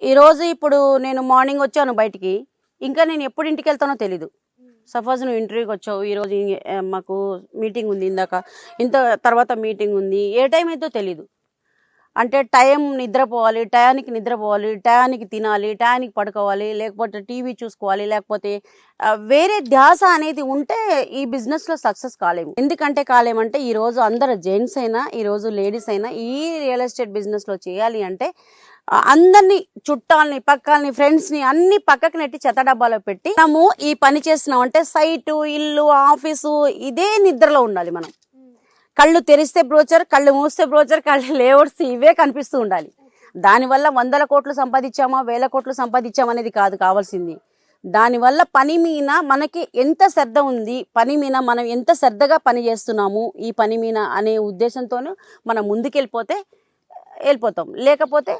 ఈరోజు ఇప్పుడు నేను మార్నింగ్ వచ్చాను బయటికి, ఇంకా నేను ఎప్పుడు ఇంటికి వెళ్తానో తెలీదు. సపోజ్ నువ్వు ఇంటర్వ్యూకి వచ్చావు, ఈరోజు మాకు మీటింగ్ ఉంది, ఇందాక ఇంత తర్వాత మీటింగ్ ఉంది, ఏ టైం అయితే తెలీదు. అంటే టైం నిద్రపోవాలి, టయానికి నిద్రపోవాలి, టయానికి తినాలి, టయానికి పడుకోవాలి, లేకపోతే టీవీ చూసుకోవాలి, లేకపోతే వేరే ధ్యాస అనేది ఉంటే ఈ బిజినెస్లో సక్సెస్ కాలేము. ఎందుకంటే కాలేమంటే ఈరోజు అందరు జెంట్స్ అయినా, ఈరోజు లేడీస్ అయినా ఈ రియల్ ఎస్టేట్ బిజినెస్లో చేయాలి అంటే అందరినీ, చుట్టాలని, పక్కల్ని, ఫ్రెండ్స్ని అన్ని పక్కకి నెట్టి చెత్త డబ్బాలో పెట్టి మనము ఈ పని చేస్తున్నాం అంటే సైటు, ఇల్లు, ఆఫీసు ఇదే నిద్రలో ఉండాలి. మనం కళ్ళు తెరిస్తే బ్రోచర్, కళ్ళు మూస్తే బ్రోచర్, కళ్ళు లేవర్స్ ఇవే కనిపిస్తూ ఉండాలి. దానివల్ల 100 కోట్లు సంపాదించామా, 1000 కోట్లు సంపాదించామా అనేది కాదు కావాల్సింది. దానివల్ల పని మీద మనకి ఎంత శ్రద్ధ ఉంది, పని మీద మనం ఎంత శ్రద్ధగా పని చేస్తున్నాము ఈ పని మీద అనే ఉద్దేశంతోనూ మనం ముందుకెళ్ళిపోతే వెళ్ళిపోతాం. లేకపోతే